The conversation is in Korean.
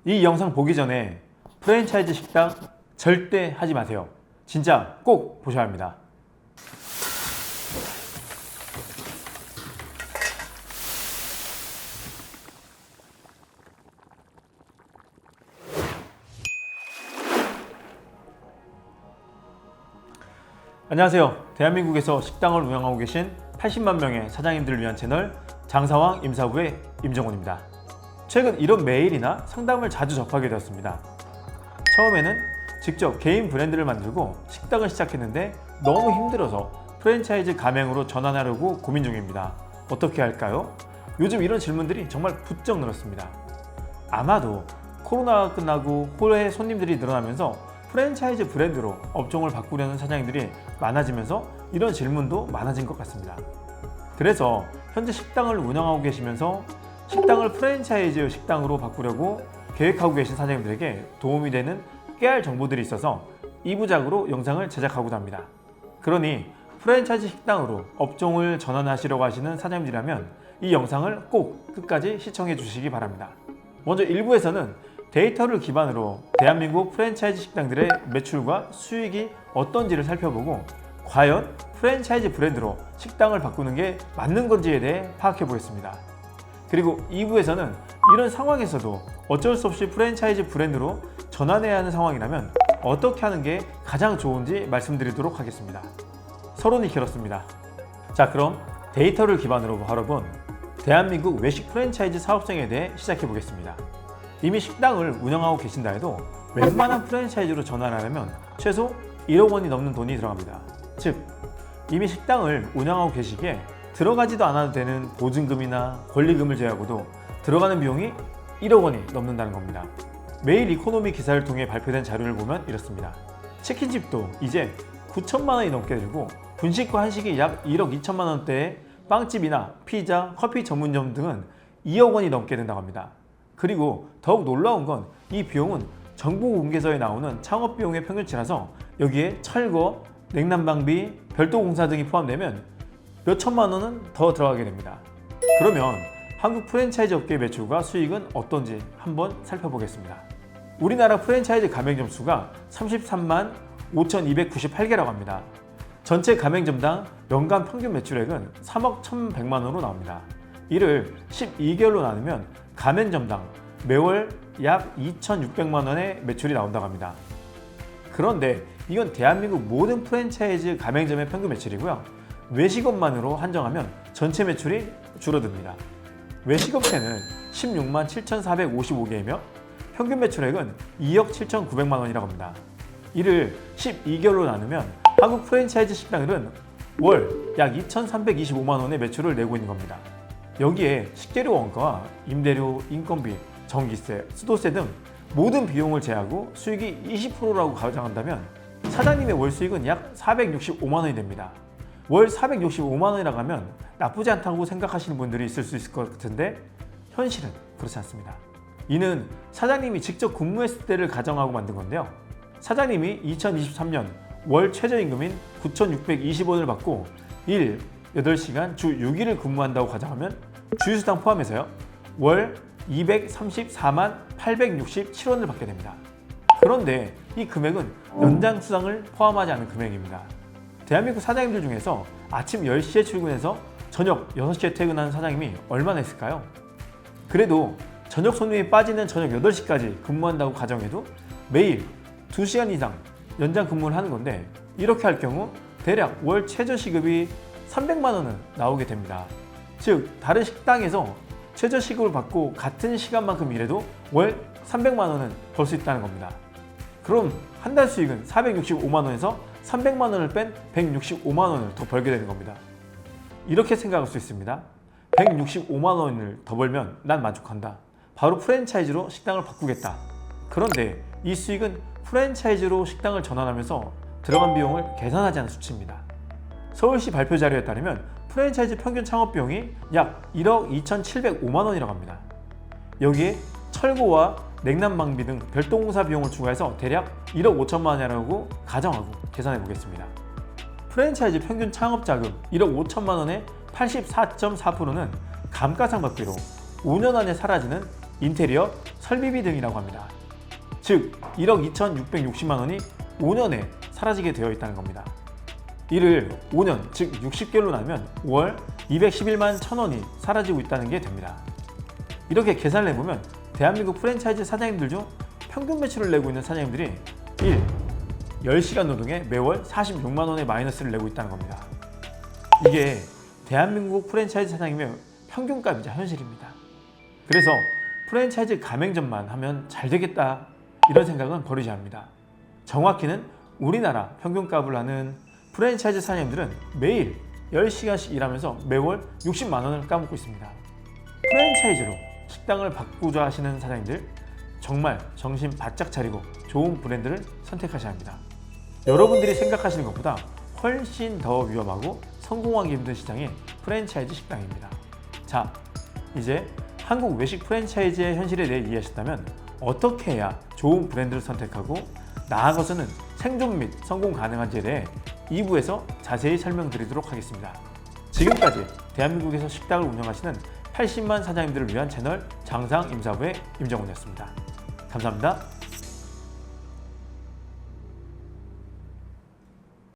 이 영상 보기 전에 프랜차이즈 식당 절대 하지 마세요. 진짜 꼭 보셔야 합니다. 안녕하세요. 대한민국에서 식당을 운영하고 계신 80만 명의 사장님들을 위한 채널 장사왕 임사부의 임정훈입니다. 최근 이런 메일이나 상담을 자주 접하게 되었습니다. 처음에는 직접 개인 브랜드를 만들고 식당을 시작했는데 너무 힘들어서 프랜차이즈 가맹으로 전환하려고 고민 중입니다. 어떻게 할까요? 요즘 이런 질문들이 정말 부쩍 늘었습니다. 아마도 코로나가 끝나고 홀에 손님들이 늘어나면서 프랜차이즈 브랜드로 업종을 바꾸려는 사장님들이 많아지면서 이런 질문도 많아진 것 같습니다. 그래서 현재 식당을 운영하고 계시면서 식당을 프랜차이즈 식당으로 바꾸려고 계획하고 계신 사장님들에게 도움이 되는 깨알 정보들이 있어서 2부작으로 영상을 제작하고자 합니다. 그러니 프랜차이즈 식당으로 업종을 전환하시려고 하시는 사장님들이라면 이 영상을 꼭 끝까지 시청해 주시기 바랍니다. 먼저 1부에서는 데이터를 기반으로 대한민국 프랜차이즈 식당들의 매출과 수익이 어떤지를 살펴보고 과연 프랜차이즈 브랜드로 식당을 바꾸는 게 맞는 건지에 대해 파악해 보겠습니다. 그리고 2부에서는 이런 상황에서도 어쩔 수 없이 프랜차이즈 브랜드로 전환해야 하는 상황이라면 어떻게 하는 게 가장 좋은지 말씀드리도록 하겠습니다. 서론이 길었습니다. 자, 그럼 데이터를 기반으로 바라본 대한민국 외식 프랜차이즈 사업성에 대해 시작해 보겠습니다. 이미 식당을 운영하고 계신다 해도 웬만한 프랜차이즈로 전환하려면 최소 1억 원이 넘는 돈이 들어갑니다. 즉, 이미 식당을 운영하고 계시기에 들어가지도 않아도 되는 보증금이나 권리금을 제외하고도 들어가는 비용이 1억 원이 넘는다는 겁니다. 매일 이코노미 기사를 통해 발표된 자료를 보면 이렇습니다. 치킨집도 이제 9천만 원이 넘게 들고 분식과 한식이 약 1억 2천만 원대의 빵집이나 피자, 커피 전문점 등은 2억 원이 넘게 된다고 합니다. 그리고 더욱 놀라운 건 이 비용은 정보 공개서에 나오는 창업 비용의 평균치라서 여기에 철거, 냉난방비, 별도 공사 등이 포함되면 몇 천만 원은 더 들어가게 됩니다. 그러면 한국 프랜차이즈 업계의 매출과 수익은 어떤지 한번 살펴보겠습니다. 우리나라 프랜차이즈 가맹점 수가 33만 5,298개라고 합니다. 전체 가맹점당 연간 평균 매출액은 3억 1,100만 원으로 나옵니다. 이를 12개월로 나누면 가맹점당 매월 약 2,600만 원의 매출이 나온다고 합니다. 그런데 이건 대한민국 모든 프랜차이즈 가맹점의 평균 매출이고요. 외식업만으로 한정하면 전체 매출이 줄어듭니다. 외식업체는 16만 7,455개이며 평균 매출액은 2억 7,900만 원이라고 합니다. 이를 12개월로 나누면 한국 프랜차이즈 식당들은 월 약 2,325만 원의 매출을 내고 있는 겁니다. 여기에 식재료 원가와 임대료, 인건비, 전기세, 수도세 등 모든 비용을 제하고 수익이 20%라고 가정한다면 사장님의 월 수익은 약 465만 원이 됩니다. 월 465만 원이라고 하면 나쁘지 않다고 생각하시는 분들이 있을 수 있을 것 같은데 현실은 그렇지 않습니다. 이는 사장님이 직접 근무했을 때를 가정하고 만든 건데요. 사장님이 2023년 월 최저임금인 9,620원을 받고 일 8시간 주 6일을 근무한다고 가정하면 주휴수당 포함해서요. 월 234만 867원을 받게 됩니다. 그런데 이 금액은 연장수당을 포함하지 않은 금액입니다. 대한민국 사장님들 중에서 아침 10시에 출근해서 저녁 6시에 퇴근하는 사장님이 얼마나 있을까요? 그래도 저녁 손님이 빠지는 저녁 8시까지 근무한다고 가정해도 매일 2시간 이상 연장 근무를 하는 건데 이렇게 할 경우 대략 월 최저시급이 300만 원은 나오게 됩니다. 즉 다른 식당에서 최저시급을 받고 같은 시간만큼 일해도 월 300만 원은 벌 수 있다는 겁니다. 그럼 한 달 수익은 465만 원에서 300만 원을 뺀 165만 원을 더 벌게 되는 겁니다. 이렇게 생각할 수 있습니다. 165만 원을 더 벌면 난 만족한다. 바로 프랜차이즈로 식당을 바꾸겠다. 그런데 이 수익은 프랜차이즈로 식당을 전환하면서 들어간 비용을 계산하지 않은 수치입니다. 서울시 발표 자료에 따르면 프랜차이즈 평균 창업 비용이 약 1억 2,705만 원이라고 합니다. 여기에 철거와 냉난방비 등 별도 공사 비용을 추가해서 대략 1억 5천만 원이라고 가정하고 계산해 보겠습니다. 프랜차이즈 평균 창업 자금 1억 5천만 원의 84.4%는 감가상각비로 5년 안에 사라지는 인테리어, 설비비 등이라고 합니다. 즉 1억 2,660만 원이 5년에 사라지게 되어 있다는 겁니다. 이를 5년, 즉 60개월로 나누면 월 211만 1,000원이 사라지고 있다는 게 됩니다. 이렇게 계산을 해보면 대한민국 프랜차이즈 사장님들 중 평균 매출을 내고 있는 사장님들이 1. 10시간 노동에 매월 46만 원의 마이너스를 내고 있다는 겁니다. 이게 대한민국 프랜차이즈 사장님의 평균값이자 현실입니다. 그래서 프랜차이즈 가맹점만 하면 잘 되겠다 이런 생각은 버리셔야 합니다. 정확히는 우리나라 평균값을 하는 프랜차이즈 사장님들은 매일 10시간씩 일하면서 매월 60만 원을 까먹고 있습니다. 프랜차이즈로 식당을 바꾸자 하시는 사장님들 정말 정신 바짝 차리고 좋은 브랜드를 선택하셔야 합니다. 여러분들이 생각하시는 것보다 훨씬 더 위험하고 성공하기 힘든 시장이 프랜차이즈 식당입니다. 자, 이제 한국 외식 프랜차이즈의 현실에 대해 이해하셨다면 어떻게 해야 좋은 브랜드를 선택하고 나아가서는 생존 및 성공 가능한지에 대해 2부에서 자세히 설명드리도록 하겠습니다. 지금까지 대한민국에서 식당을 운영하시는 80만 사장님들을 위한 채널 장상임사부의 임정훈이었습니다. 감사합니다.